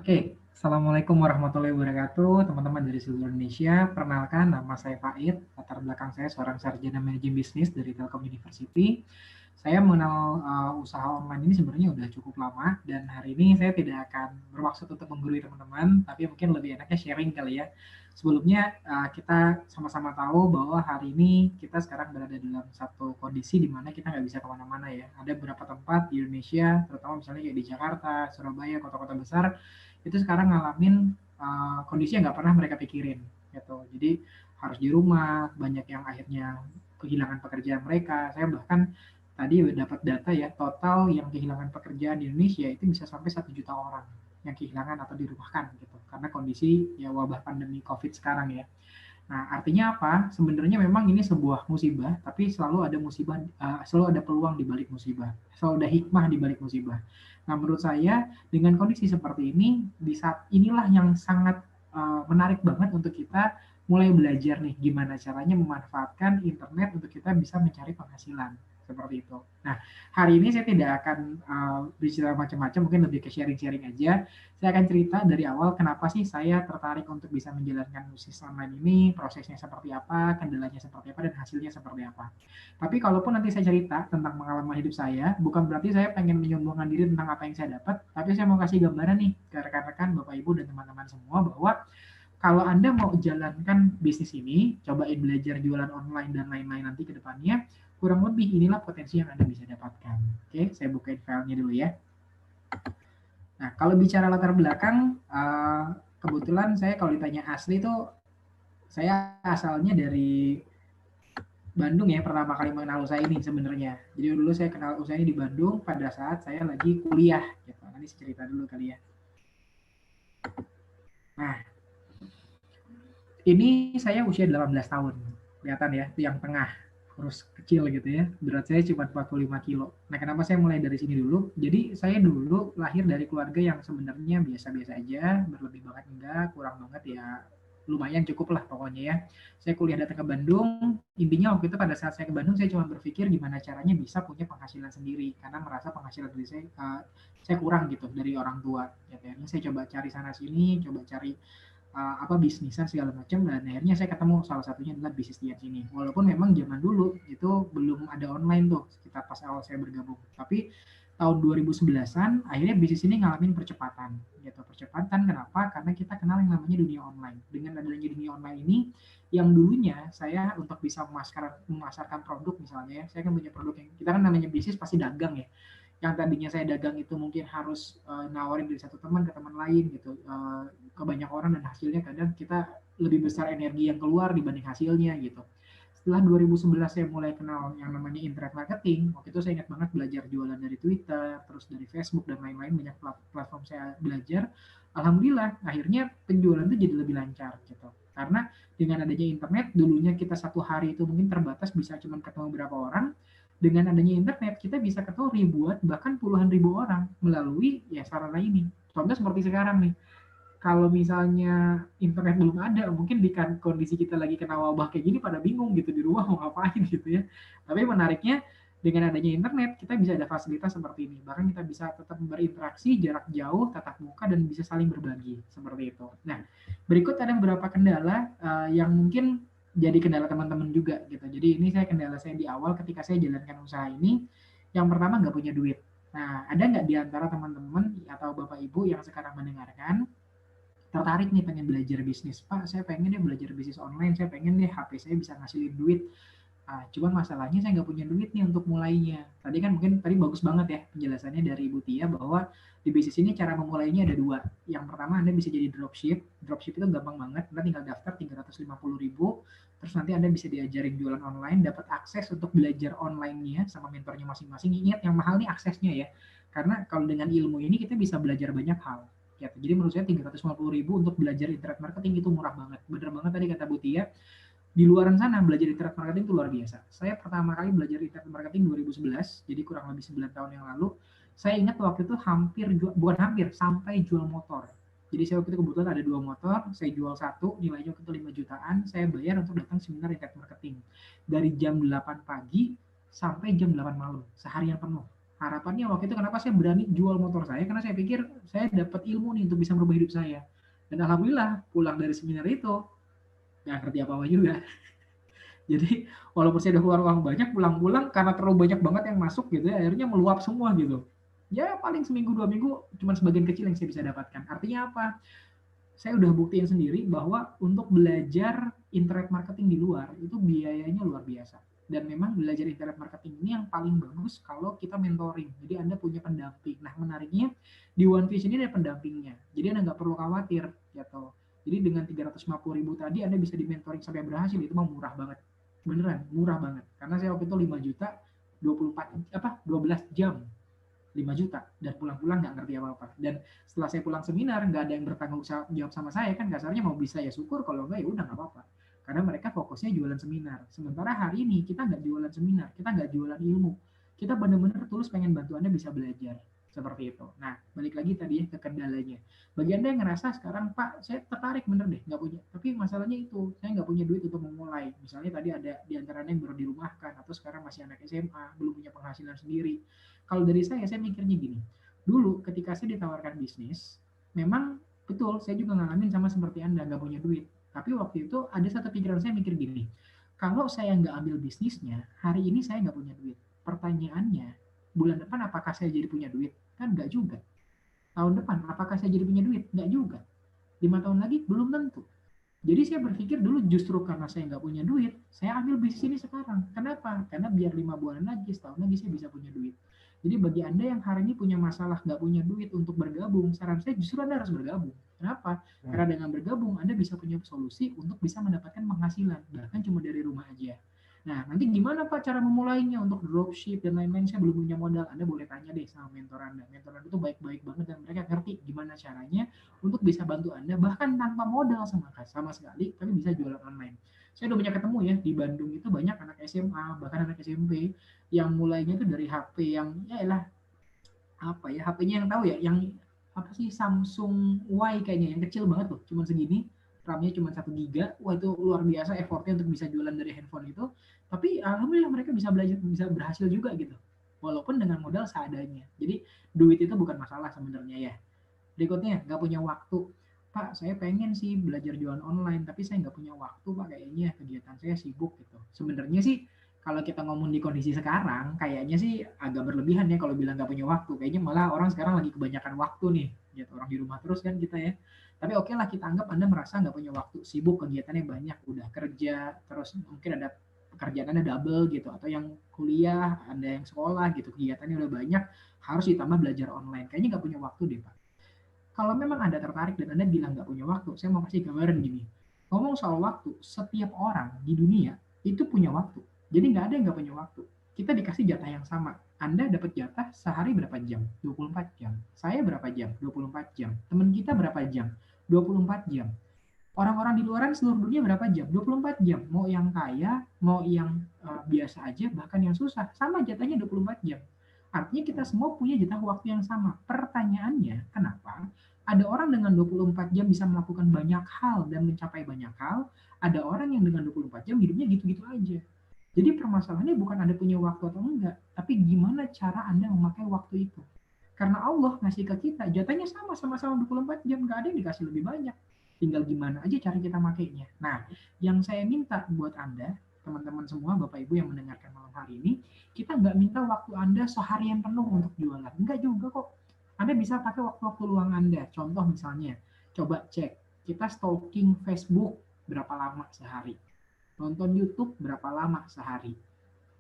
Oke, Assalamualaikum warahmatullahi wabarakatuh, teman-teman dari seluruh Indonesia. Perkenalkan, nama saya Faid, latar belakang saya seorang sarjana manajemen bisnis dari Telkom University. Saya mengenal usaha online ini sebenarnya udah cukup lama, dan hari ini saya tidak akan bermaksud untuk menggurui teman-teman, tapi mungkin lebih enaknya sharing kali ya. Sebelumnya kita sama-sama tahu bahwa hari ini kita sekarang berada dalam satu kondisi di mana kita nggak bisa kemana-mana ya. Ada beberapa tempat di Indonesia, terutama misalnya kayak di Jakarta, Surabaya, kota-kota besar, itu sekarang ngalamin kondisi yang nggak pernah mereka pikirin gitu. Jadi harus di rumah, banyak yang akhirnya kehilangan pekerjaan mereka. Saya bahkan tadi dapat data ya, total yang kehilangan pekerjaan di Indonesia itu bisa sampai 1 juta orang yang kehilangan atau dirumahkan gitu karena kondisi ya wabah pandemi COVID sekarang ya. Nah, artinya apa? Sebenarnya memang ini sebuah musibah, tapi selalu ada musibah, selalu ada peluang di balik musibah, selalu ada hikmah di balik musibah. Nah, menurut saya dengan kondisi seperti ini, di saat inilah yang sangat menarik banget untuk kita mulai belajar nih gimana caranya memanfaatkan internet untuk kita bisa mencari penghasilan seperti itu. Nah, hari ini saya tidak akan bicara macam-macam, mungkin lebih ke sharing-sharing aja. Saya akan cerita dari awal kenapa sih saya tertarik untuk bisa menjalankan bisnis online ini, prosesnya seperti apa, kendalanya seperti apa, dan hasilnya seperti apa. Tapi kalaupun nanti saya cerita tentang pengalaman hidup saya, bukan berarti saya pengen menyombongkan diri tentang apa yang saya dapat, tapi saya mau kasih gambaran nih ke rekan-rekan, Bapak Ibu, dan teman-teman semua bahwa kalau Anda mau jalankan bisnis ini, cobain belajar jualan online dan lain-lain nanti ke depannya, kurang lebih inilah potensi yang Anda bisa dapatkan. Oke, saya bukain filenya dulu ya. Nah, kalau bicara latar belakang, kebetulan saya kalau ditanya asli itu saya asalnya dari Bandung ya, pertama kali mengenal usaha ini sebenarnya. Jadi dulu saya kenal usaha ini di Bandung pada saat saya lagi kuliah gitu. Nanti cerita dulu kali ya. Nah, ini saya usia 18 tahun. Kelihatan ya, itu yang tengah, kurus kecil gitu ya. Berat saya cuma 45 kilo. Nah, kenapa saya mulai dari sini dulu? Jadi saya dulu lahir dari keluarga yang sebenarnya biasa-biasa aja, berlebih banget enggak, kurang banget ya, lumayan cukup lah pokoknya ya. Saya kuliah datang ke Bandung, intinya waktu itu pada saat saya ke Bandung saya cuma berpikir gimana caranya bisa punya penghasilan sendiri karena merasa penghasilan dari saya kurang gitu dari orang tua. Ya, akhirnya saya coba cari sana sini, coba cari apa bisnisan segala macam dan akhirnya saya ketemu salah satunya adalah bisnis diet ini. Walaupun memang zaman dulu itu belum ada online tuh kita pas awal saya bergabung. Tapi tahun 2011-an akhirnya bisnis ini ngalamin percepatan. Gitu. Percepatan kenapa? Karena kita kenal yang namanya dunia online. Dengan adanya dunia online ini yang dulunya saya untuk bisa memasarkan produk misalnya ya, saya kan punya produk yang kita kan namanya bisnis pasti dagang ya, yang tadinya saya dagang itu mungkin harus nawarin dari satu teman ke teman lain gitu, ke banyak orang dan hasilnya kadang kita lebih besar energi yang keluar dibanding hasilnya gitu. Setelah 2011 saya mulai kenal yang namanya internet marketing, waktu itu saya ingat banget belajar jualan dari Twitter, terus dari Facebook dan lain-lain, banyak platform saya belajar. Alhamdulillah, akhirnya penjualan itu jadi lebih lancar gitu. Karena dengan adanya internet, dulunya kita satu hari itu mungkin terbatas bisa cuma ketemu berapa orang, dengan adanya internet kita bisa ketemu ribuan bahkan puluhan ribu orang melalui ya sarana ini. Contoh seperti sekarang nih, kalau misalnya internet belum ada, mungkin di kondisi kita lagi kena wabah kayak gini pada bingung gitu di rumah mau ngapain gitu ya. Tapi menariknya dengan adanya internet kita bisa ada fasilitas seperti ini. Bahkan kita bisa tetap berinteraksi jarak jauh, tatap muka dan bisa saling berbagi seperti itu. Nah, berikut ada beberapa kendala yang mungkin jadi kendala teman-teman juga gitu. Jadi ini saya kendala saya di awal ketika saya jalankan usaha ini. Yang pertama nggak punya duit. Nah, ada nggak di antara teman-teman atau Bapak Ibu yang sekarang mendengarkan tertarik nih pengen belajar bisnis, Pak saya pengen deh belajar bisnis online, saya pengen deh HP saya bisa ngasilin duit. Cuman masalahnya saya nggak punya duit nih untuk mulainya. Tadi kan mungkin tadi bagus banget ya penjelasannya dari Ibu Tia bahwa di bisnis ini cara memulainya ada dua. Yang pertama Anda bisa jadi dropship. Dropship itu gampang banget. Anda tinggal daftar 350.000, terus nanti Anda bisa diajarin jualan online, dapat akses untuk belajar online-nya sama mentornya masing-masing. Ingat yang mahal nih aksesnya ya. Karena kalau dengan ilmu ini kita bisa belajar banyak hal. Ya, jadi menurut saya 350.000 untuk belajar internet marketing itu murah banget. Bener banget tadi kata Bu Tia, di luar sana belajar internet marketing itu luar biasa. Saya pertama kali belajar internet marketing 2011, jadi kurang lebih 9 tahun yang lalu. Saya ingat waktu itu bukan hampir, sampai jual motor. Jadi saya waktu itu kebetulan ada 2 motor, saya jual satu, nilainya waktu itu 5 jutaan, saya bayar untuk datang seminar internet marketing. Dari jam 8 pagi sampai jam 8 malam, seharian penuh. Harapannya waktu itu kenapa saya berani jual motor saya, karena saya pikir saya dapat ilmu nih untuk bisa merubah hidup saya. Dan alhamdulillah pulang dari seminar itu nggak ngerti apa-apa juga. Jadi walaupun saya udah keluar uang banyak, pulang-pulang karena terlalu banyak banget yang masuk gitu ya, akhirnya meluap semua gitu. Ya paling seminggu 2 minggu cuma sebagian kecil yang saya bisa dapatkan. Artinya apa? Saya udah buktiin sendiri bahwa untuk belajar internet marketing di luar itu biayanya luar biasa. Dan memang belajar internet marketing ini yang paling bagus kalau kita mentoring. Jadi Anda punya pendamping. Nah menariknya di OneFish ini ada pendampingnya. Jadi Anda nggak perlu khawatir gitu. Jadi dengan 350.000 tadi Anda bisa di mentoring sampai berhasil, itu mah murah banget. Beneran murah banget. Karena saya waktu itu 5 juta 24 apa 12 jam 5 juta dan pulang-pulang nggak ngerti apa-apa. Dan setelah saya pulang seminar nggak ada yang bertanggung jawab sama saya, kan kasarnya mau bisa ya syukur, kalau nggak ya udah nggak apa-apa. Karena mereka fokusnya jualan seminar. Sementara hari ini kita nggak jualan seminar, kita nggak jualan ilmu. Kita benar-benar tulus pengen bantu Anda bisa belajar. Seperti itu. Nah, balik lagi tadi ya ke kendalanya. Bagi Anda yang ngerasa sekarang, Pak, saya tertarik bener deh, nggak punya. Tapi masalahnya itu, saya nggak punya duit untuk memulai. Misalnya tadi ada di antaranya yang baru dirumahkan, atau sekarang masih anak SMA, belum punya penghasilan sendiri. Kalau dari saya mikirnya gini. Dulu ketika saya ditawarkan bisnis, memang betul saya juga ngalamin sama seperti Anda, nggak punya duit. Tapi waktu itu ada satu pikiran saya mikir gini, kalau saya nggak ambil bisnisnya, hari ini saya nggak punya duit. Pertanyaannya, bulan depan apakah saya jadi punya duit? Kan nggak juga. Tahun depan apakah saya jadi punya duit? Nggak juga. 5 tahun lagi belum tentu. Jadi saya berpikir dulu justru karena saya nggak punya duit, saya ambil bisnis ini sekarang. Kenapa? Karena biar 5 bulan lagi, setahun lagi saya bisa punya duit. Jadi bagi Anda yang hari ini punya masalah nggak punya duit untuk bergabung, saran saya justru Anda harus bergabung. Kenapa? Karena dengan bergabung Anda bisa punya solusi untuk bisa mendapatkan penghasilan, bahkan cuma dari rumah aja. Nah, nanti gimana Pak cara memulainya untuk dropship dan lain-lain? Saya belum punya modal. Anda boleh tanya deh sama mentor Anda. Mentor Anda itu baik-baik banget dan mereka ngerti gimana caranya untuk bisa bantu Anda bahkan tanpa modal sama sekali, tapi bisa jualan online. Saya udah banyak ketemu ya di Bandung itu banyak anak SMA bahkan anak SMP yang mulainya itu dari HP yang ya elah apa ya, HP-nya yang tahu ya, yang apa sih, Samsung Y kayaknya yang kecil banget tuh, cuma segini, RAM-nya cuma 1 GB. Wah itu luar biasa effortnya untuk bisa jualan dari handphone itu. Tapi alhamdulillah mereka bisa belajar, bisa berhasil juga gitu. Walaupun dengan modal seadanya. Jadi duit itu bukan masalah sebenarnya ya. Berikutnya, nggak punya waktu. Pak, saya pengen sih belajar jualan online, tapi saya nggak punya waktu, Pak. Kayaknya kegiatan saya sibuk gitu. Sebenarnya sih, kalau kita ngomong di kondisi sekarang, kayaknya sih agak berlebihan ya kalau bilang nggak punya waktu. Kayaknya malah orang sekarang lagi kebanyakan waktu nih. Gitu, orang di rumah terus kan kita ya. Tapi oke lah, kita anggap Anda merasa nggak punya waktu. Sibuk, kegiatannya banyak. Udah kerja, terus mungkin ada pekerjaan Anda double gitu. Atau yang kuliah, Anda yang sekolah gitu. Kegiatannya udah banyak, harus ditambah belajar online. Kayaknya nggak punya waktu deh, Pak. Kalau memang Anda tertarik dan Anda bilang nggak punya waktu, saya mau kasih gambaran gini. Ngomong soal waktu, setiap orang di dunia itu punya waktu. Jadi nggak ada yang nggak punya waktu. Kita dikasih jatah yang sama. Anda dapat jatah sehari berapa jam? 24 jam. Saya berapa jam? 24 jam. Teman kita berapa jam? 24 jam. Orang-orang di luaran seluruh dunia berapa jam? 24 jam. Mau yang kaya, mau yang biasa aja, bahkan yang susah. Sama jatahnya 24 jam. Artinya kita semua punya jatah waktu yang sama. Pertanyaannya, kenapa ada orang dengan 24 jam bisa melakukan banyak hal dan mencapai banyak hal, ada orang yang dengan 24 jam hidupnya gitu-gitu aja. Jadi permasalahannya bukan Anda punya waktu atau enggak, tapi gimana cara Anda memakai waktu itu. Karena Allah ngasih ke kita, jatahnya sama-sama 24 jam, nggak ada yang dikasih lebih banyak. Tinggal gimana aja cara kita makainya. Nah, yang saya minta buat Anda, teman-teman semua, Bapak Ibu yang mendengarkan malam hari ini, kita nggak minta waktu Anda seharian penuh untuk jualan. Enggak juga kok. Anda bisa pakai waktu-waktu luang Anda. Contoh misalnya, coba cek, kita stalking Facebook berapa lama sehari. Nonton YouTube berapa lama sehari.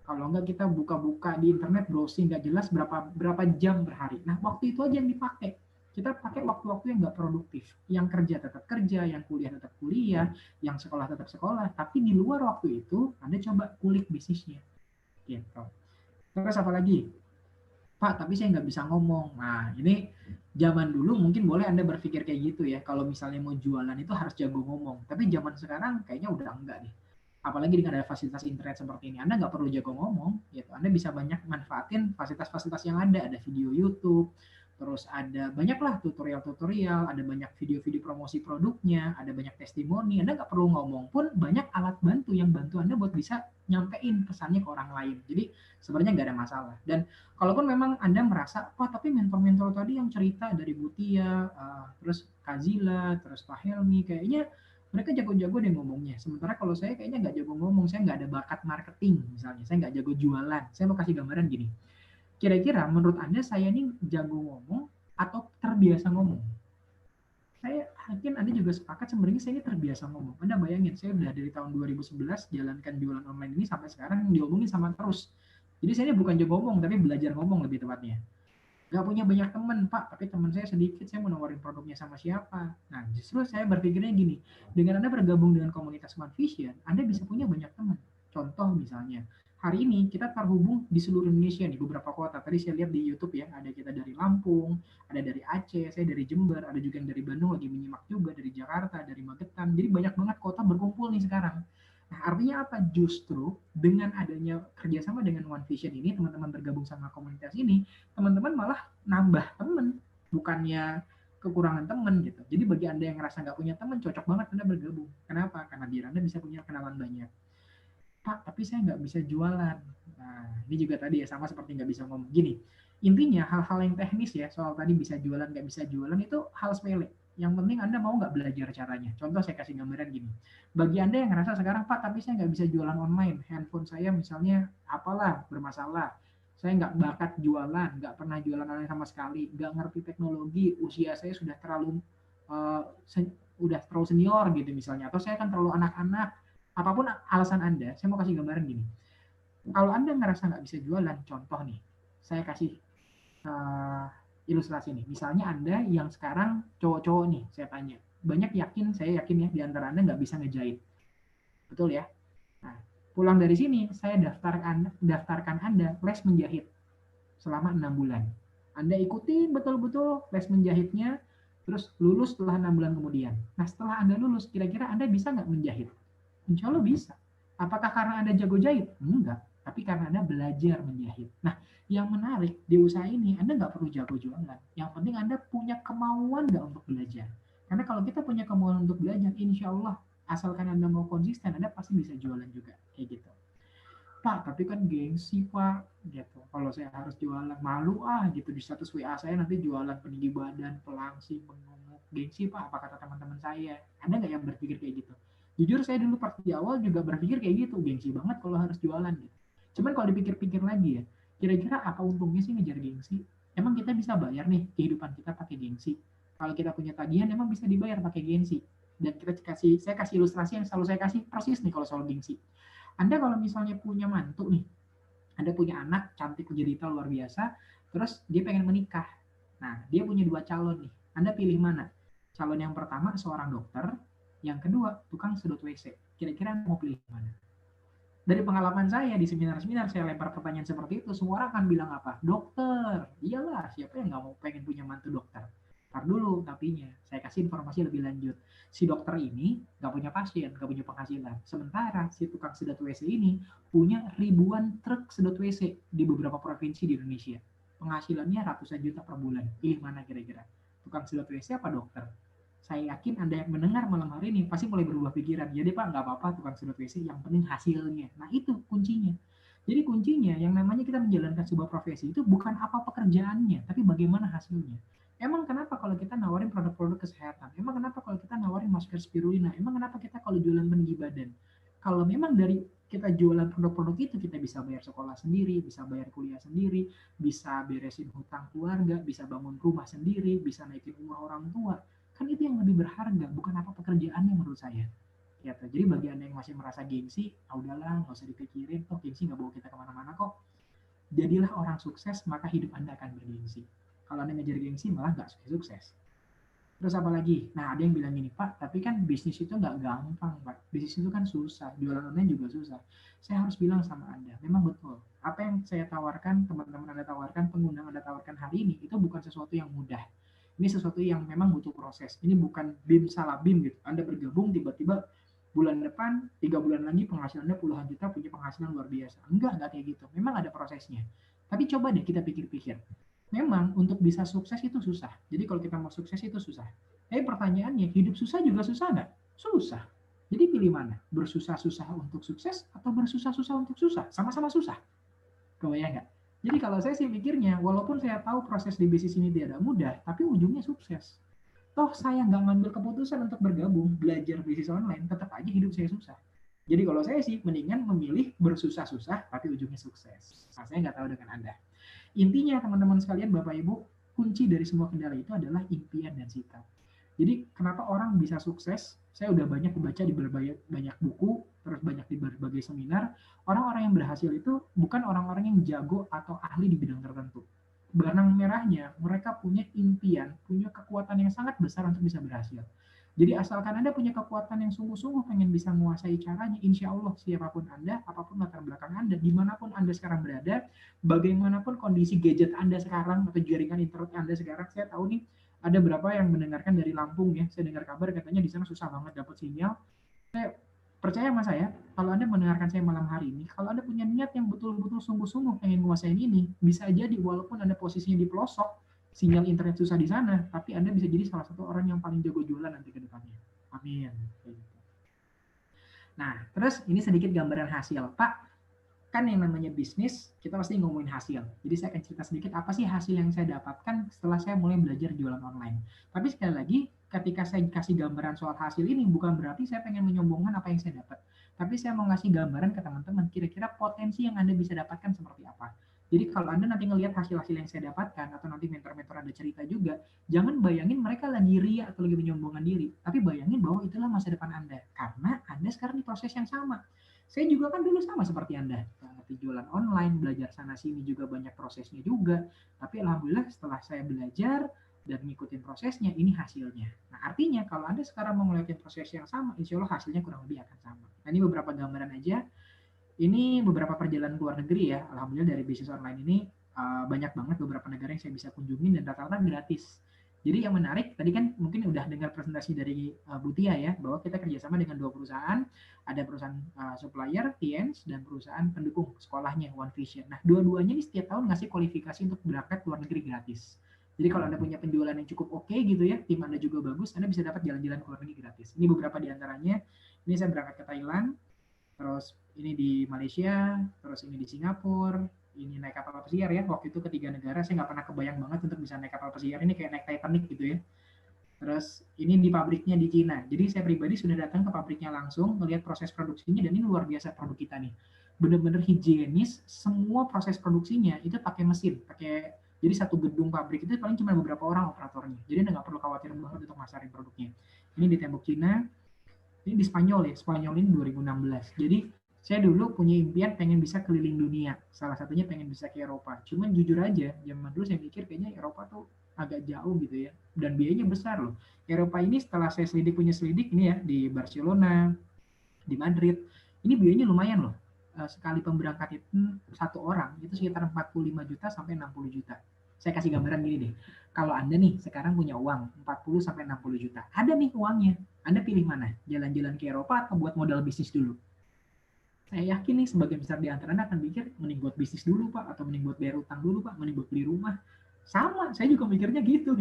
Kalau enggak kita buka-buka di internet, browsing nggak jelas berapa berapa jam per hari. Nah, waktu itu aja yang dipakai. Kita pakai waktu-waktu yang nggak produktif. Yang kerja tetap kerja, yang kuliah tetap kuliah, yang sekolah tetap sekolah. Tapi di luar waktu itu, Anda coba kulik bisnisnya. Gitu. Terus apa lagi? Pak, tapi saya nggak bisa ngomong. Nah, ini zaman dulu mungkin boleh Anda berpikir kayak gitu ya. Kalau misalnya mau jualan itu harus jago ngomong. Tapi zaman sekarang kayaknya udah enggak nih. Apalagi dengan ada fasilitas internet seperti ini, Anda nggak perlu jago ngomong. Gitu. Anda bisa banyak manfaatin fasilitas-fasilitas yang ada. Ada video YouTube, terus ada banyaklah tutorial-tutorial, ada banyak video-video promosi produknya, ada banyak testimoni, Anda nggak perlu ngomong pun banyak alat bantu yang bantu Anda buat bisa nyampein pesannya ke orang lain. Jadi sebenarnya nggak ada masalah. Dan kalaupun memang Anda merasa, wah tapi mentor-mentor tadi yang cerita dari Butia, terus Kazila, terus Pak Helmi, kayaknya mereka jago-jago deh ngomongnya. Sementara kalau saya kayaknya nggak jago ngomong, saya nggak ada bakat marketing misalnya, saya nggak jago jualan. Saya mau kasih gambaran gini, kira-kira menurut Anda saya ini jago ngomong atau terbiasa ngomong? Saya yakin Anda juga sepakat sebenarnya saya ini terbiasa ngomong. Anda bayangin, saya udah dari tahun 2011 jalankan jualan online ini sampai sekarang diomongin sama terus. Jadi saya ini bukan jago ngomong, tapi belajar ngomong lebih tepatnya. Gak punya banyak teman, Pak, tapi teman saya sedikit, saya mau nawarin produknya sama siapa. Nah, justru saya berpikirnya gini, dengan Anda bergabung dengan komunitas One Vision, Anda bisa punya banyak teman. Contoh misalnya, hari ini kita terhubung di seluruh Indonesia nih, beberapa kota. Tadi saya lihat di YouTube ya, ada kita dari Lampung, ada dari Aceh, saya dari Jember, ada juga yang dari Bandung lagi menyimak juga, dari Jakarta, dari Magetan. Jadi banyak banget kota berkumpul nih sekarang. Nah, artinya apa? Justru dengan adanya kerjasama dengan One Vision ini, teman-teman bergabung sama komunitas ini, teman-teman malah nambah temen, bukannya kekurangan temen gitu. Jadi bagi Anda yang ngerasa nggak punya temen, cocok banget Anda bergabung. Kenapa? Karena biar Anda bisa punya kenalan banyak. Pak, tapi saya nggak bisa jualan. Nah, ini juga tadi ya, sama seperti nggak bisa ngomong. Gini, intinya hal-hal yang teknis ya, soal tadi bisa jualan, nggak bisa jualan, itu hal sepele. Yang penting Anda mau nggak belajar caranya. Contoh saya kasih gambaran gini. Bagi Anda yang ngerasa sekarang, Pak, tapi saya nggak bisa jualan online. Handphone saya misalnya apalah, bermasalah. Saya nggak bakat jualan, nggak pernah jualan online sama sekali, nggak ngerti teknologi, usia saya sudah terlalu uh, udah terlalu senior gitu misalnya, atau saya kan terlalu anak-anak, apapun alasan Anda, saya mau kasih gambaran gini. Kalau Anda ngerasa nggak bisa jualan, contoh nih, saya kasih uh, ilustrasi nih. Misalnya Anda yang sekarang cowok-cowok nih, saya tanya, saya yakin ya, di antara Anda nggak bisa ngejahit. Betul ya? Nah, pulang dari sini, saya daftarkan Anda les menjahit selama 6 bulan. Anda ikuti betul-betul les menjahitnya, terus lulus setelah 6 bulan kemudian. Nah, setelah Anda lulus, kira-kira Anda bisa nggak menjahit? Insya Allah bisa. Apakah karena Anda jago jahit? Enggak. Tapi karena Anda belajar menjahit. Nah, yang menarik di usaha ini, Anda nggak perlu jago jualan. Yang penting Anda punya kemauan nggak untuk belajar. Karena kalau kita punya kemauan untuk belajar, insya Allah, asalkan Anda mau konsisten, Anda pasti bisa jualan juga. Kayak gitu. Pak, tapi kan gengsi, Pak. Gitu. Kalau saya harus jualan, malu gitu. Di status WA saya nanti jualan peninggi badan, pelangsing, mengunguk. Gengsi, Pak, apa kata teman-teman saya? Ada nggak yang berpikir kayak gitu? Jujur saya dulu pas di awal juga berpikir kayak gitu. Gengsi banget kalau harus jualan gitu. Cuman kalau dipikir-pikir lagi ya, kira-kira apa untungnya sih ngejar gengsi? Emang kita bisa bayar nih kehidupan kita pakai gengsi? Kalau kita punya tagihan, emang bisa dibayar pakai gengsi? Dan saya kasih ilustrasi yang selalu saya kasih persis nih kalau soal gengsi. Anda kalau misalnya punya mantu nih, Anda punya anak cantik jelita luar biasa, terus dia pengen menikah. Nah, dia punya dua calon nih. Anda pilih mana? Calon yang pertama seorang dokter, yang kedua tukang sedot WC. Kira-kira Anda mau pilih mana? Dari pengalaman saya di seminar-seminar saya lempar pertanyaan seperti itu, semua orang akan bilang apa? Dokter. Iyalah, siapa yang nggak mau pengen punya mantu dokter? Ntar dulu, tapinya saya kasih informasi lebih lanjut. Si dokter ini nggak punya pasien, nggak punya penghasilan. Sementara si tukang sedot WC ini punya ribuan truk sedot WC di beberapa provinsi di Indonesia. Penghasilannya ratusan juta per bulan. Pilih mana kira-kira? Tukang sedot WC apa dokter? Saya yakin Anda yang mendengar malam hari ini pasti mulai berubah pikiran. Jadi Pak, nggak apa-apa tukang sedot WC, yang penting hasilnya. Nah itu kuncinya. Jadi kuncinya yang namanya kita menjalankan sebuah profesi itu bukan apa pekerjaannya, tapi bagaimana hasilnya. Emang kenapa kalau kita nawarin produk-produk kesehatan? Emang kenapa kalau kita nawarin masker spirulina? Emang kenapa kita kalau jualan peninggi badan? Kalau memang dari kita jualan produk-produk itu, kita bisa bayar sekolah sendiri, bisa bayar kuliah sendiri, bisa beresin hutang keluarga, bisa bangun rumah sendiri, bisa naikin umur orang tua, kan itu yang lebih berharga, bukan apa pekerjaannya menurut saya. Gitu. Jadi bagi Anda yang masih merasa gengsi, udahlah, nggak usah dipikirin, toh gengsi nggak bawa kita kemana-mana kok. Jadilah orang sukses, maka hidup Anda akan bergengsi. Kalau Anda ngejar gengsi, malah nggak sukses-sukses. Terus apa lagi? Nah, ada yang bilang gini, Pak, tapi kan bisnis itu nggak gampang, Pak. Bisnis itu kan susah, jualan online juga susah. Saya harus bilang sama Anda, memang betul. Apa yang saya tawarkan, teman-teman Anda tawarkan, pengguna Anda tawarkan hari ini, itu bukan sesuatu yang mudah. Ini sesuatu yang memang butuh proses. Ini bukan BIM salah BIM gitu. Anda bergabung, tiba-tiba bulan depan, 3 bulan lagi penghasilannya puluhan juta, punya penghasilan luar biasa. Enggak kayak gitu. Memang ada prosesnya. Tapi coba deh kita pikir-pikir. Memang untuk bisa sukses itu susah. Jadi kalau kita mau sukses itu susah. Pertanyaannya, hidup susah juga susah nggak? Susah. Jadi pilih mana? Bersusah-susah untuk sukses atau bersusah-susah untuk susah? Sama-sama susah. Kebayang nggak? Jadi kalau saya sih pikirnya, walaupun saya tahu proses di bisnis ini tidak mudah, tapi ujungnya sukses. Toh saya nggak ngambil keputusan untuk bergabung, belajar bisnis online, tetap aja hidup saya susah. Jadi kalau saya sih mendingan memilih bersusah-susah, tapi ujungnya sukses. Nah, saya nggak tahu dengan Anda. Intinya teman-teman sekalian, Bapak Ibu, kunci dari semua kendala itu adalah impian dan sikap. Jadi kenapa orang bisa sukses? Saya udah banyak membaca di berbagai banyak buku, terus banyak di berbagai seminar. Orang-orang yang berhasil itu bukan orang-orang yang jago atau ahli di bidang tertentu. Benang merahnya, mereka punya impian, punya kekuatan yang sangat besar untuk bisa berhasil. Jadi asalkan Anda punya kekuatan yang sungguh-sungguh pengen bisa menguasai caranya, insya Allah siapapun Anda, apapun latar belakang Anda, dimanapun Anda sekarang berada, bagaimanapun kondisi gadget Anda sekarang atau jaringan internet Anda sekarang, saya tahu nih ada berapa yang mendengarkan dari Lampung ya. Saya dengar kabar katanya di sana susah banget dapat sinyal. Saya percaya sama saya, kalau Anda mendengarkan saya malam hari ini, kalau Anda punya niat yang betul-betul sungguh-sungguh pengen menguasai ini, bisa jadi walaupun Anda posisinya di pelosok, sinyal internet susah di sana, tapi Anda bisa jadi salah satu orang yang paling jago jualan nanti ke depannya. Amin. Nah, terus ini sedikit gambaran hasil. Pak, kan yang namanya bisnis, kita pasti ngomongin hasil. Jadi saya akan cerita sedikit apa sih hasil yang saya dapatkan setelah saya mulai belajar jualan online. Tapi sekali lagi, ketika saya kasih gambaran soal hasil ini, bukan berarti saya pengen menyombongkan apa yang saya dapat. Tapi saya mau ngasih gambaran ke teman-teman, kira-kira potensi yang Anda bisa dapatkan seperti apa. Jadi kalau Anda nanti ngelihat hasil-hasil yang saya dapatkan, atau nanti mentor-mentor Anda cerita juga, jangan bayangin mereka lagi ria atau lagi menyombongkan diri. Tapi bayangin bahwa itulah masa depan Anda. Karena Anda sekarang di proses yang sama. Saya juga kan dulu sama seperti Anda, ngerti jualan online, belajar sana sini juga banyak prosesnya juga. Tapi alhamdulillah setelah saya belajar dan ngikutin prosesnya, ini hasilnya. Nah artinya kalau Anda sekarang mau ngeliatin proses yang sama, insya Allah hasilnya kurang lebih akan sama. Nah ini beberapa gambaran aja. Ini beberapa perjalanan luar negeri ya. Alhamdulillah dari bisnis online ini banyak banget beberapa negara yang saya bisa kunjungin dan rata-rata gratis. Jadi yang menarik, tadi kan mungkin udah dengar presentasi dari Bu Tia ya, bahwa kita kerjasama dengan 2 perusahaan, ada perusahaan supplier, TNS, dan perusahaan pendukung sekolahnya, One Vision. Nah, dua-duanya ini setiap tahun ngasih kualifikasi untuk berangkat luar negeri gratis. Jadi kalau Anda punya penjualan yang cukup oke gitu ya, tim Anda juga bagus, Anda bisa dapat jalan-jalan ke luar negeri gratis. Ini beberapa di antaranya. Ini saya berangkat ke Thailand, terus ini di Malaysia, terus ini di Singapura, ini naik kapal pesiar ya. Waktu itu ketiga negara, saya nggak pernah kebayang banget untuk bisa naik kapal pesiar. Ini kayak naik Titanic gitu ya. Terus ini di pabriknya di Cina. Jadi saya pribadi sudah datang ke pabriknya langsung, melihat proses produksinya, dan ini luar biasa produk kita nih. Bener-bener higienis, semua proses produksinya itu pakai mesin, pakai jadi satu gedung pabrik itu paling cuma beberapa orang operatornya. Jadi Anda nggak perlu khawatir banget untuk masarin produknya. Ini di tembok Cina, ini di Spanyol ya, Spanyol ini 2016. Jadi saya dulu punya impian pengen bisa keliling dunia, salah satunya pengen bisa ke Eropa. Cuman jujur aja, zaman dulu saya mikir kayaknya Eropa tuh agak jauh gitu ya, dan biayanya besar loh. Eropa ini setelah saya punya selidik ini ya, di Barcelona, di Madrid, ini biayanya lumayan loh. Sekali pemberangkat itu satu orang itu sekitar 45 juta sampai 60 juta. Saya kasih gambaran gini deh. Kalau Anda nih sekarang punya uang 40 sampai 60 juta. Ada nih uangnya. Anda pilih mana? Jalan-jalan ke Eropa atau buat modal bisnis dulu? Saya yakin nih sebagian besar di antara Anda akan mikir mending buat bisnis dulu Pak, atau mending buat bayar utang dulu Pak, mending buat beli rumah. Sama, saya juga mikirnya gitu.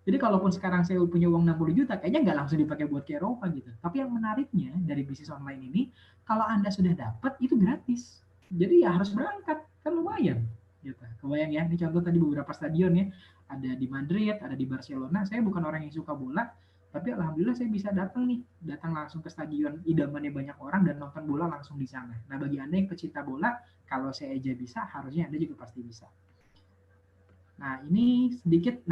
Jadi kalaupun sekarang saya punya uang 60 juta, kayaknya nggak langsung dipakai buat ke Eropa gitu. Tapi yang menariknya dari bisnis online ini, kalau Anda sudah dapat, itu gratis. Jadi ya harus berangkat, kan lumayan. Gitu. Kebayang ya, ini contoh tadi beberapa stadion ya. Ada di Madrid, ada di Barcelona. Saya bukan orang yang suka bola, tapi alhamdulillah saya bisa datang langsung ke stadion idamannya banyak orang dan nonton bola langsung di sana. Nah bagi Anda yang pecinta bola, kalau saya aja bisa, harusnya Anda juga pasti bisa. Nah ini sedikit,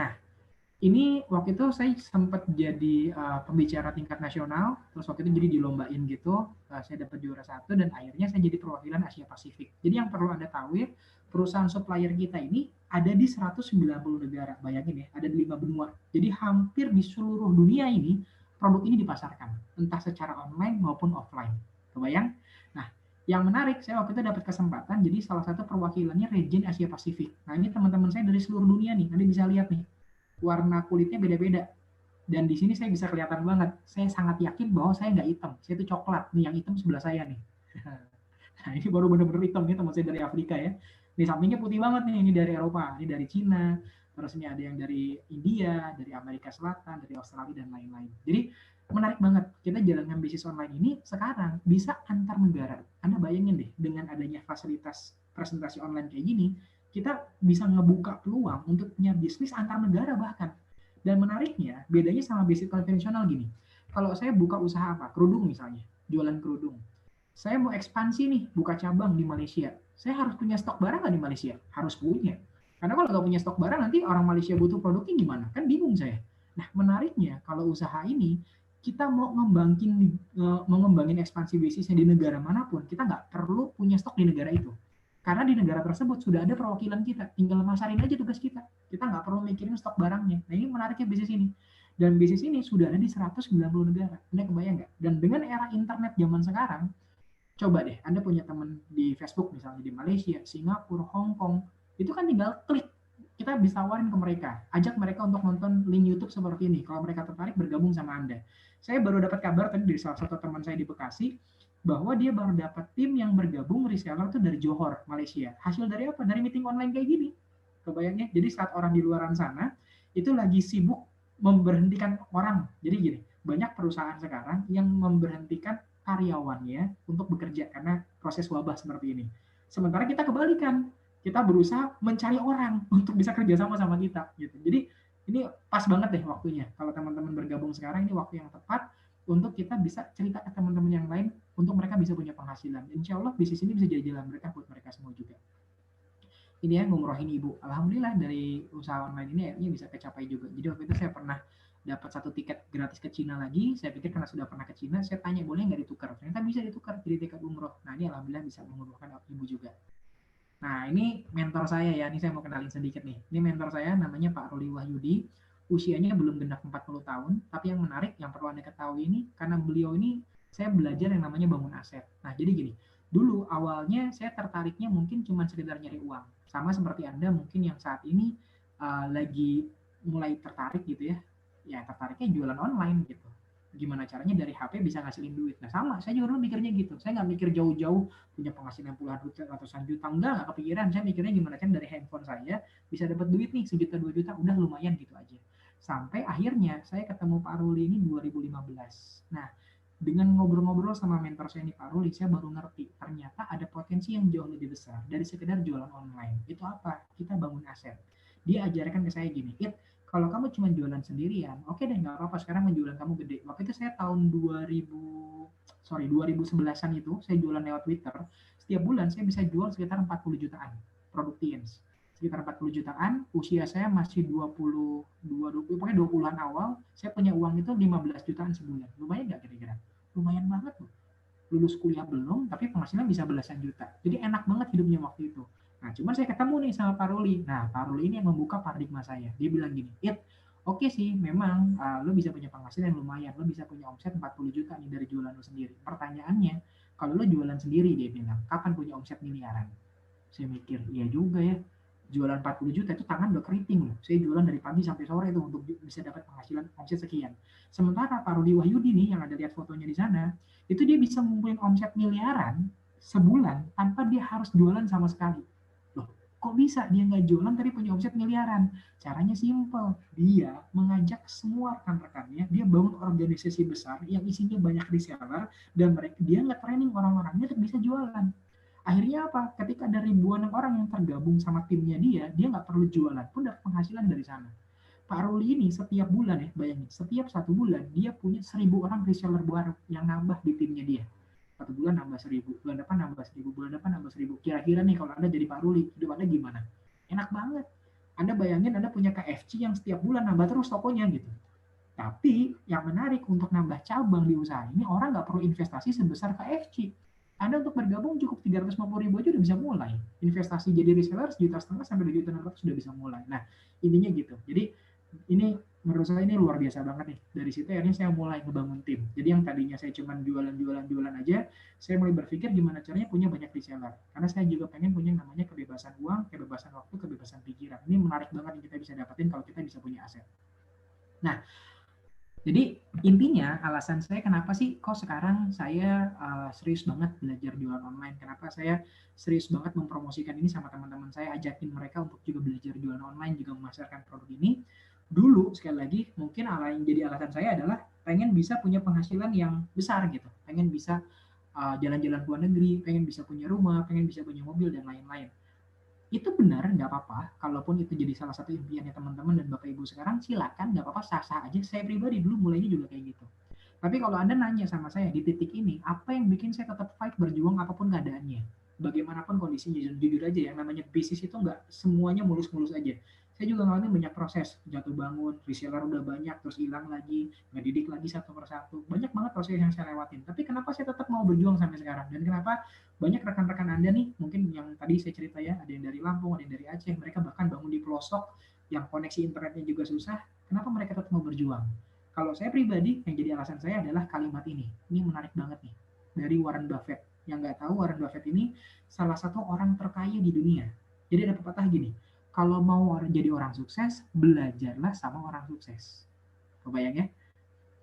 ini waktu itu saya sempat jadi pembicara tingkat nasional, terus waktu itu jadi dilombain gitu, saya dapat juara 1 dan akhirnya saya jadi perwakilan Asia Pasifik. Jadi yang perlu Anda tahu ya, perusahaan supplier kita ini ada di 190 negara, bayangin ya, ada di 5 benua. Jadi hampir di seluruh dunia ini produk ini dipasarkan, entah secara online maupun offline. Kebayang? Nah, yang menarik, saya waktu itu dapat kesempatan jadi salah satu perwakilannya region Asia Pasifik. Nah, ini teman-teman saya dari seluruh dunia nih, Anda bisa lihat nih warna kulitnya beda-beda. Dan di sini saya bisa kelihatan banget. Saya sangat yakin bahwa saya nggak hitam. Saya itu coklat. Nih yang hitam sebelah saya nih. Nah ini baru bener-bener hitam nih teman saya dari Afrika ya. Di sampingnya putih banget nih, ini dari Eropa, ini dari Cina, terus ini ada yang dari India, dari Amerika Selatan, dari Australia dan lain-lain. Jadi menarik banget kita jalankan bisnis online ini sekarang bisa antar negara. Anda bayangin deh dengan adanya fasilitas presentasi online kayak gini, kita bisa ngebuka peluang untuk punya bisnis antar negara bahkan. Dan menariknya, bedanya sama bisnis konvensional gini. Kalau saya buka usaha apa? Kerudung misalnya, jualan kerudung. Saya mau ekspansi nih, buka cabang di Malaysia. Saya harus punya stok barang nggak di Malaysia? Harus punya. Karena kalau nggak punya stok barang, nanti orang Malaysia butuh produknya gimana? Kan bingung saya. Nah, menariknya kalau usaha ini, kita mau ngembangin ekspansi bisnisnya di negara manapun, kita nggak perlu punya stok di negara itu. Karena di negara tersebut sudah ada perwakilan kita, tinggal masarin aja tugas kita. Kita nggak perlu mikirin stok barangnya. Nah, ini menariknya bisnis ini. Dan bisnis ini sudah ada di 190 negara. Anda kebayang nggak? Dan dengan era internet zaman sekarang, coba deh, Anda punya teman di Facebook misalnya di Malaysia, Singapura, Hong Kong, itu kan tinggal klik. Kita bisa tawarin ke mereka, ajak mereka untuk nonton link YouTube seperti ini. Kalau mereka tertarik bergabung sama Anda. Saya baru dapat kabar tadi dari salah satu teman saya di Bekasi, bahwa dia baru dapat tim yang bergabung reseller itu dari Johor, Malaysia. Hasil dari apa? Dari meeting online kayak gini. Kebayangnya? Jadi saat orang di luaran sana, itu lagi sibuk memberhentikan orang. Jadi gini, banyak perusahaan sekarang yang memberhentikan karyawannya untuk bekerja karena proses wabah seperti ini. Sementara kita kebalikan, kita berusaha mencari orang untuk bisa kerja sama kita gitu. Jadi ini pas banget deh waktunya. Kalau teman-teman bergabung sekarang, ini waktu yang tepat untuk kita bisa cerita ke teman-teman yang lain untuk mereka bisa punya penghasilan. Insya Allah bisnis ini bisa jadi jalan berkah buat mereka semua juga. Ini ya ngumrohin ibu. Alhamdulillah dari usaha online ini akhirnya bisa kecapai juga. Jadi waktu itu saya pernah dapat satu tiket gratis ke Cina lagi. Saya pikir karena sudah pernah ke Cina, saya tanya boleh nggak ditukar. Ternyata bisa ditukar jadi tiket umroh. Nah ini alhamdulillah bisa mengumrohkan ibu juga. Nah ini mentor saya ya, ini saya mau kenalin sedikit nih. Ini mentor saya namanya Pak Ruli Wahyudi. Usianya belum genap 40 tahun, tapi yang menarik yang perlu Anda ketahui ini karena beliau ini saya belajar yang namanya bangun aset. Nah jadi gini, dulu awalnya saya tertariknya mungkin cuma sekedar nyari uang. Sama seperti Anda mungkin yang saat ini lagi mulai tertarik gitu ya. Ya tertariknya jualan online gitu. Gimana caranya dari HP bisa ngasilin duit. Nah sama, saya juga dulu mikirnya gitu. Saya nggak mikir jauh-jauh punya penghasilan puluhan juta, ratusan juta. Enggak kepikiran. Saya mikirnya gimana kan dari handphone saya bisa dapat duit nih, 1 juta, 2 juta, udah lumayan gitu aja. Sampai akhirnya saya ketemu Pak Ruli ini 2015. Nah, dengan ngobrol-ngobrol sama mentor saya ini Pak Ruli, saya baru ngerti ternyata ada potensi yang jauh lebih besar dari sekedar jualan online. Itu apa? Kita bangun aset. Dia ajarkan ke saya gini, kalau kamu cuma jualan sendirian, oke deh nggak apa-apa sekarang menjualan kamu gede. Waktu itu saya tahun 2011-an itu saya jualan lewat Twitter. Setiap bulan saya bisa jual sekitar 40 jutaan produk teens. Sekitar 40 jutaan, usia saya masih 22, pokoknya 20-an awal, saya punya uang itu 15 jutaan sebulan. Lumayan nggak kira-kira? Lumayan banget loh. Lulus kuliah belum, tapi penghasilan bisa belasan juta. Jadi enak banget hidupnya waktu itu. Nah, cuman saya ketemu nih sama Pak Ruli. Nah, Pak Ruli ini yang membuka paradigma saya. Dia bilang gini, oke sih, memang lo bisa punya penghasilan yang lumayan. Lo bisa punya omset 40 juta nih dari jualan lo sendiri. Pertanyaannya, kalau lo jualan sendiri, dia bilang, kapan punya omset miliaran? Saya mikir, iya juga ya. Jualan 40 juta itu tangan udah keriting loh. Saya jualan dari pagi sampai sore itu untuk bisa dapat penghasilan omset sekian. Sementara Pak Rudi Wahyudi nih yang ada lihat fotonya di sana, itu dia bisa ngumpulin omset miliaran sebulan tanpa dia harus jualan sama sekali. Loh, kok bisa dia nggak jualan tapi punya omset miliaran? Caranya simple. Dia mengajak semua rekan-rekannya, dia bangun organisasi besar yang isinya banyak reseller dan dia nggak training orang-orangnya untuk bisa jualan. Akhirnya apa? Ketika ada ribuan orang yang tergabung sama timnya dia nggak perlu jualan pun dapat penghasilan dari sana. Pak Ruli ini setiap bulan ya, bayangin, setiap 1 bulan dia punya 1.000 orang reseller baru yang nambah di timnya dia. 1 bulan nambah 1.000, bulan depan nambah 1.000, bulan depan nambah 1.000. Kira-kira nih kalau Anda jadi Pak Ruli, hidup Anda gimana? Enak banget. Anda bayangin Anda punya KFC yang setiap bulan nambah terus tokonya gitu. Tapi yang menarik untuk nambah cabang di usaha ini, orang nggak perlu investasi sebesar KFC. Anda untuk bergabung cukup 350.000 aja udah bisa mulai. Investasi jadi reseller 1,5 juta sampai 2,6 juta sudah bisa mulai. Nah, intinya gitu. Jadi ini menurut saya ini luar biasa banget nih. Dari situ akhirnya saya mulai ngebangun tim. Jadi yang tadinya saya cuma jualan aja, saya mulai berpikir gimana caranya punya banyak reseller. Karena saya juga pengen punya namanya kebebasan uang, kebebasan waktu, kebebasan pikiran. Ini menarik banget yang kita bisa dapetin kalau kita bisa punya aset. Nah, Jadi intinya alasan saya kenapa sih kok sekarang saya serius banget belajar jualan online, kenapa saya serius banget mempromosikan ini sama teman-teman saya, ajakin mereka untuk juga belajar jualan online, juga memasarkan produk ini. Dulu sekali lagi mungkin yang jadi alasan saya adalah pengen bisa punya penghasilan yang besar gitu, pengen bisa jalan-jalan ke luar negeri, pengen bisa punya rumah, pengen bisa punya mobil dan lain-lain. Itu benar, nggak apa-apa. Kalaupun itu jadi salah satu impiannya teman-teman dan Bapak Ibu sekarang, silakan, nggak apa-apa, sah-sah aja. Saya pribadi dulu mulainya juga kayak gitu. Tapi kalau Anda nanya sama saya di titik ini, apa yang bikin saya tetap fight berjuang apapun keadaannya? Bagaimanapun kondisinya, jujur aja ya, namanya bisnis itu nggak semuanya mulus-mulus aja. Saya juga ngalamin banyak proses, jatuh bangun, reseller udah banyak, terus hilang lagi, ngedidik lagi satu persatu. Banyak banget proses yang saya lewatin. Tapi kenapa saya tetap mau berjuang sampai sekarang? Dan kenapa banyak rekan-rekan Anda nih, mungkin yang tadi saya cerita ya, ada yang dari Lampung, ada yang dari Aceh, mereka bahkan bangun di pelosok yang koneksi internetnya juga susah, kenapa mereka tetap mau berjuang? Kalau saya pribadi, yang jadi alasan saya adalah kalimat ini. Ini menarik banget nih. Dari Warren Buffett. Yang nggak tahu, Warren Buffett ini salah satu orang terkaya di dunia. Jadi ada pepatah gini, kalau mau jadi orang sukses, belajarlah sama orang sukses. Kebayang ya?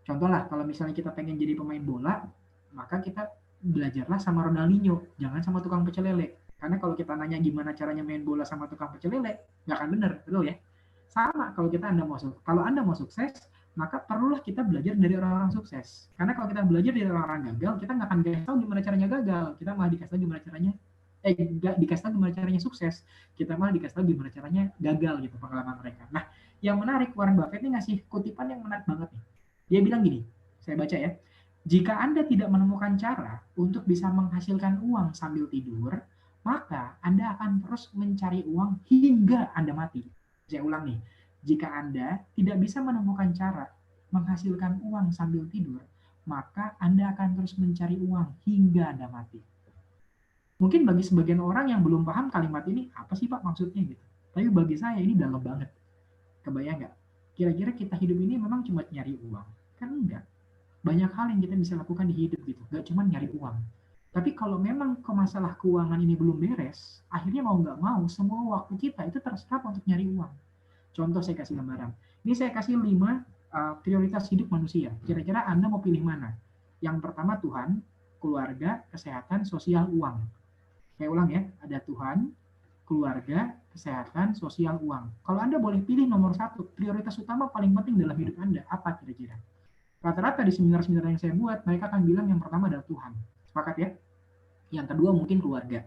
Contoh lah, kalau misalnya kita pengen jadi pemain bola, maka kita belajarlah sama Ronaldinho, jangan sama tukang pecel lele. Karena kalau kita nanya gimana caranya main bola sama tukang pecel lele, nggak akan bener, betul ya? Sama kalau kalau Anda mau sukses, maka perlulah kita belajar dari orang-orang sukses. Karena kalau kita belajar dari orang-orang gagal, kita nggak akan dikasih tahu gimana caranya gagal. Kita malah dikasih tahu gimana caranya nggak dikasih tahu gimana caranya sukses. Kita malah dikasih tahu gimana caranya gagal gitu pengalaman mereka. Nah, yang menarik Warren Buffett ini ngasih kutipan yang menarik banget nih. Dia bilang gini, saya baca ya. Jika Anda tidak menemukan cara untuk bisa menghasilkan uang sambil tidur, maka Anda akan terus mencari uang hingga Anda mati. Saya ulang nih, jika Anda tidak bisa menemukan cara menghasilkan uang sambil tidur, maka Anda akan terus mencari uang hingga Anda mati. Mungkin bagi sebagian orang yang belum paham kalimat ini, apa sih Pak maksudnya gitu. Tapi bagi saya ini dalam banget. Kebayang nggak? Kira-kira kita hidup ini memang cuma nyari uang? Kan enggak. Banyak hal yang kita bisa lakukan di hidup gitu, nggak cuma nyari uang. Tapi kalau memang ke masalah keuangan ini belum beres, akhirnya mau nggak mau, semua waktu kita itu terserap untuk nyari uang. Contoh saya kasih gambaran. Ini saya kasih 5 prioritas hidup manusia. Kira-kira Anda mau pilih mana? Yang pertama Tuhan, keluarga, kesehatan, sosial, uang. Saya ulang ya, ada Tuhan, keluarga, kesehatan, sosial, uang. Kalau Anda boleh pilih nomor 1, prioritas utama paling penting dalam hidup Anda, apa kira-kira? Rata-rata di seminar-seminar yang saya buat, mereka akan bilang yang pertama adalah Tuhan. Sepakat ya? Yang kedua mungkin keluarga.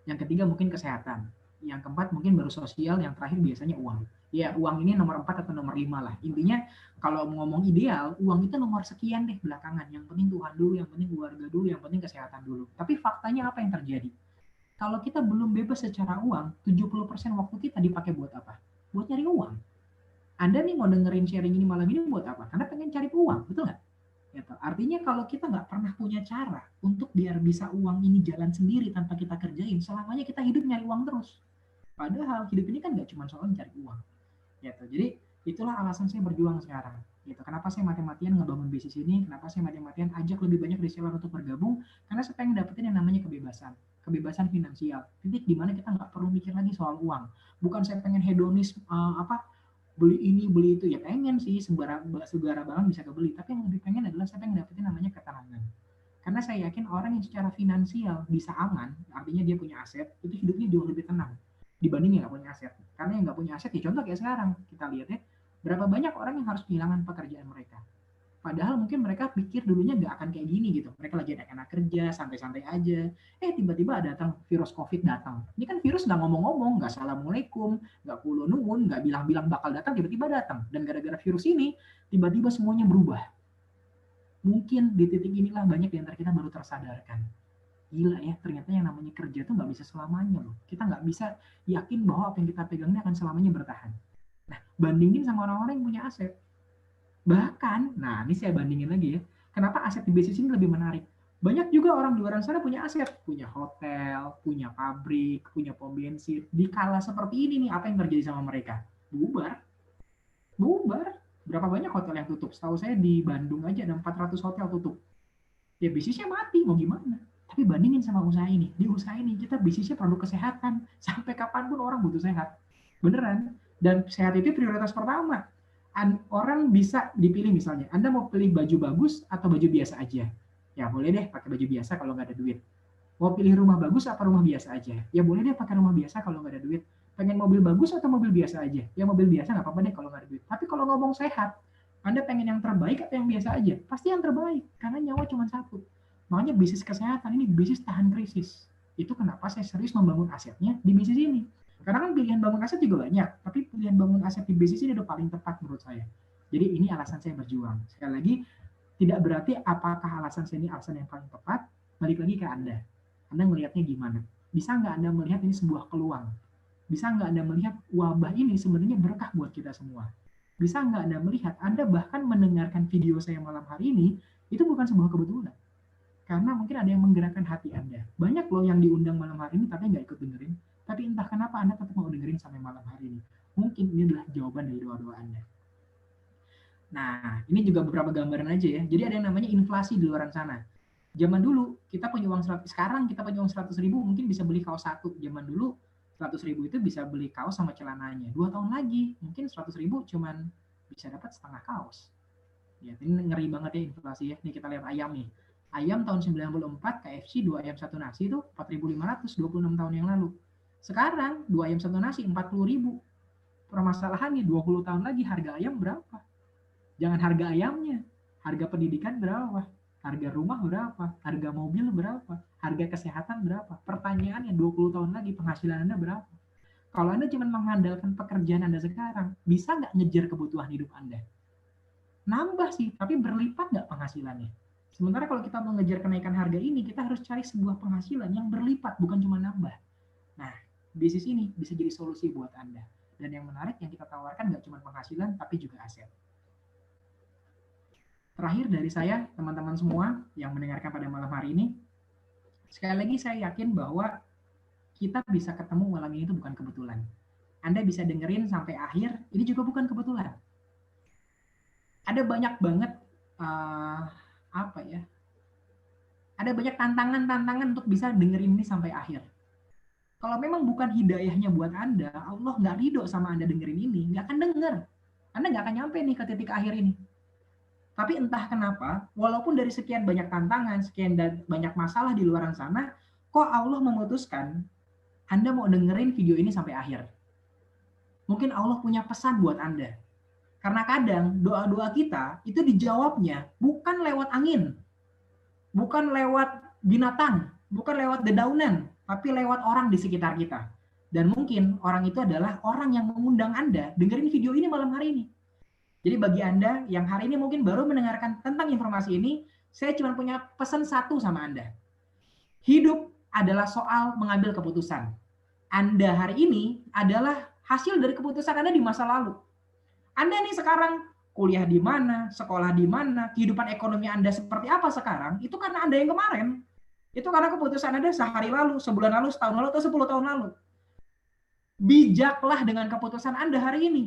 Yang ketiga mungkin kesehatan. Yang keempat mungkin baru sosial, yang terakhir biasanya uang. Ya, uang ini nomor 4 atau nomor 5 lah. Intinya kalau ngomong ideal, uang itu nomor sekian deh belakangan. Yang penting Tuhan dulu, yang penting keluarga dulu, yang penting kesehatan dulu. Tapi faktanya apa yang terjadi? Kalau kita belum bebas secara uang, 70% waktu kita dipakai buat apa? Buat nyari uang. Anda nih mau dengerin sharing ini malam ini buat apa? Karena pengen cari uang, betul nggak? Gitu. Artinya kalau kita nggak pernah punya cara untuk biar bisa uang ini jalan sendiri tanpa kita kerjain, selamanya kita hidup nyari uang terus. Padahal hidup ini kan nggak cuma soal mencari uang. Gitu. Jadi itulah alasan saya berjuang sekarang. Gitu. Kenapa saya mati-matian ngebangun bisnis ini? Kenapa saya mati-matian ajak lebih banyak reseller untuk bergabung? Karena saya pengen dapetin yang namanya kebebasan. Kebebasan finansial. Titik di mana kita nggak perlu mikir lagi soal uang. Bukan saya pengen hedonis beli ini beli itu, ya pengen sih segara barang bisa kebeli, tapi yang lebih pengen adalah saya pengen dapetin namanya ketenangan. Karena saya yakin orang yang secara finansial bisa aman, artinya dia punya aset, itu hidupnya jauh lebih tenang dibanding yang nggak punya aset. Karena yang nggak punya aset, ya contoh kayak sekarang kita lihat ya, berapa banyak orang yang harus kehilangan pekerjaan mereka. Padahal mungkin mereka pikir dulunya nggak akan kayak gini gitu. Mereka lagi enak-enak kerja, santai-santai aja. Tiba-tiba datang virus COVID datang. Ini kan virus nggak ngomong-ngomong, nggak assalamualaikum, nggak kulo nuwun, nggak bilang-bilang bakal datang, tiba-tiba datang. Dan gara-gara virus ini, tiba-tiba semuanya berubah. Mungkin di titik inilah banyak di antara kita baru tersadarkan. Gila ya, ternyata yang namanya kerja itu nggak bisa selamanya loh. Kita nggak bisa yakin bahwa apa yang kita pegang ini akan selamanya bertahan. Nah, bandingin sama orang-orang yang punya aset. Bahkan, nah ini saya bandingin lagi ya, kenapa aset di bisnis ini lebih menarik? Banyak juga orang di luar sana punya aset, punya hotel, punya pabrik, punya pom bensin. Di kala seperti ini nih, apa yang terjadi sama mereka? Bubar, bubar. Berapa banyak hotel yang tutup? Setahu saya di Bandung aja ada 400 hotel tutup. Ya bisnisnya mati, mau gimana? Tapi bandingin sama usaha ini. Di usaha ini kita bisnisnya produk kesehatan. Sampai kapanpun orang butuh sehat. Beneran. Dan sehat itu prioritas pertama. Orang bisa dipilih misalnya, Anda mau pilih baju bagus atau baju biasa aja? Ya boleh deh pakai baju biasa kalau nggak ada duit. Mau pilih rumah bagus apa rumah biasa aja? Ya boleh deh pakai rumah biasa kalau nggak ada duit. Pengen mobil bagus atau mobil biasa aja? Ya mobil biasa nggak apa-apa deh kalau nggak ada duit. Tapi kalau ngomong sehat, Anda pengen yang terbaik atau yang biasa aja? Pasti yang terbaik, karena nyawa cuma satu. Makanya bisnis kesehatan ini bisnis tahan krisis. Itu kenapa saya serius membangun asetnya di bisnis ini. Karena kan pilihan bangun aset juga banyak, tapi pilihan bangun aset di bisnis ini udah paling tepat menurut saya. Jadi ini alasan saya berjuang. Sekali lagi, tidak berarti apakah alasan saya ini alasan yang paling tepat, balik lagi ke Anda. Anda melihatnya gimana? Bisa nggak Anda melihat ini sebuah peluang? Bisa nggak Anda melihat wabah ini sebenarnya berkah buat kita semua? Bisa nggak Anda melihat, Anda bahkan mendengarkan video saya malam hari ini, itu bukan sebuah kebetulan. Karena mungkin ada yang menggerakkan hati Anda. Banyak loh yang diundang malam hari ini tapi nggak ikut dengerin. Tapi entah kenapa Anda tetap mau dengerin sampai malam hari ini. Mungkin ini adalah jawaban dari doa-doa Anda. Nah, ini juga beberapa gambaran aja ya. Jadi ada yang namanya inflasi di luar sana. Zaman dulu kita punya uang 100, sekarang kita punya uang 100.000 mungkin bisa beli kaos satu. Zaman dulu 100.000 itu bisa beli kaos sama celananya. 2 tahun lagi mungkin 100.000 cuman bisa dapat setengah kaos. Ya, ini ngeri banget ya inflasi ya. Nih kita lihat ayam nih. Ayam tahun 94 KFC 2 ayam 1 nasi itu 4.500 26 tahun yang lalu. Sekarang 2 ayam 1 nasi 40.000. Permasalahannya 20 tahun lagi harga ayam berapa? Jangan harga ayamnya, harga pendidikan berapa? Harga rumah berapa? Harga mobil berapa? Harga kesehatan berapa? Pertanyaannya 20 tahun lagi penghasilan Anda berapa? Kalau Anda cuma mengandalkan pekerjaan Anda sekarang, bisa nggak ngejar kebutuhan hidup Anda? Nambah sih, tapi berlipat nggak penghasilannya? Sementara kalau kita mau ngejar kenaikan harga ini, kita harus cari sebuah penghasilan yang berlipat, bukan cuma nambah. Nah, bisnis ini bisa jadi solusi buat Anda. Dan yang menarik yang kita tawarkan nggak cuma penghasilan, tapi juga aset. Terakhir dari saya, teman-teman semua yang mendengarkan pada malam hari ini, sekali lagi saya yakin bahwa kita bisa ketemu malam ini itu bukan kebetulan. Anda bisa dengerin sampai akhir, ini juga bukan kebetulan. Ada banyak banget apa ya? Ada banyak tantangan-tantangan untuk bisa dengerin ini sampai akhir. Kalau memang bukan hidayahnya buat Anda, Allah nggak ridho sama Anda dengerin ini, nggak akan denger. Anda nggak akan nyampe nih ke titik akhir ini. Tapi entah kenapa, walaupun dari sekian banyak tantangan, sekian banyak masalah di luar sana, kok Allah memutuskan Anda mau dengerin video ini sampai akhir. Mungkin Allah punya pesan buat Anda. Karena kadang doa-doa kita itu dijawabnya bukan lewat angin, bukan lewat binatang, bukan lewat dedaunan, tapi lewat orang di sekitar kita. Dan mungkin orang itu adalah orang yang mengundang Anda dengerin video ini malam hari ini. Jadi bagi Anda yang hari ini mungkin baru mendengarkan tentang informasi ini, saya cuma punya pesan satu sama Anda. Hidup adalah soal mengambil keputusan. Anda hari ini adalah hasil dari keputusan Anda di masa lalu. Anda nih sekarang kuliah di mana, sekolah di mana, kehidupan ekonomi Anda seperti apa sekarang, itu karena Anda yang kemarin. Itu karena keputusan Anda sehari lalu, sebulan lalu, setahun lalu, atau 10 tahun lalu. Bijaklah dengan keputusan Anda hari ini.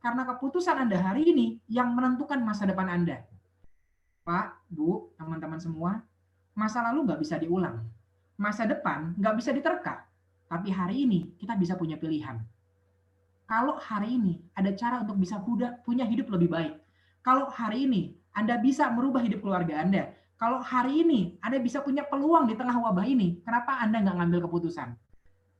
Karena keputusan Anda hari ini yang menentukan masa depan Anda. Pak, Bu, teman-teman semua, masa lalu nggak bisa diulang. Masa depan nggak bisa diterka. Tapi hari ini kita bisa punya pilihan. Kalau hari ini ada cara untuk bisa punya hidup lebih baik. Kalau hari ini Anda bisa merubah hidup keluarga Anda. Kalau hari ini Anda bisa punya peluang di tengah wabah ini, kenapa Anda nggak ngambil keputusan?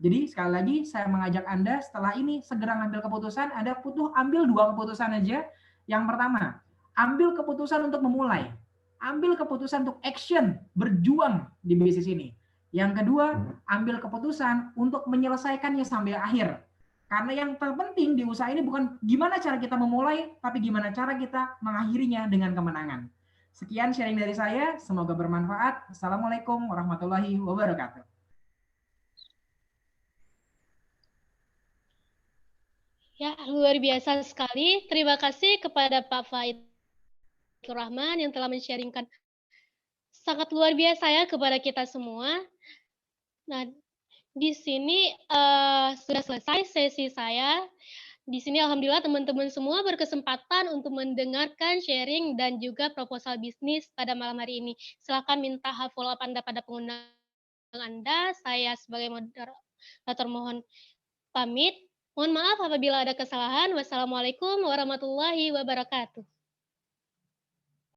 Jadi sekali lagi saya mengajak Anda setelah ini segera ngambil keputusan. Anda butuh ambil 2 keputusan aja. Yang pertama, ambil keputusan untuk memulai. Ambil keputusan untuk action, berjuang di bisnis ini. Yang kedua, ambil keputusan untuk menyelesaikannya sampai akhir. Karena yang terpenting di usaha ini bukan gimana cara kita memulai, tapi gimana cara kita mengakhirinya dengan kemenangan. Sekian sharing dari saya, semoga bermanfaat. Assalamualaikum warahmatullahi wabarakatuh. Ya, luar biasa sekali. Terima kasih kepada Pak Faidur Rahman yang telah men-sharingkan sangat luar biasa ya kepada kita semua. Nah, di sini sudah selesai sesi saya. Di sini alhamdulillah teman-teman semua berkesempatan untuk mendengarkan sharing dan juga proposal bisnis pada malam hari ini. Silakan minta follow up Anda pada pengundang Anda. Saya sebagai moderator mohon pamit. Mohon maaf apabila ada kesalahan. Wassalamualaikum warahmatullahi wabarakatuh.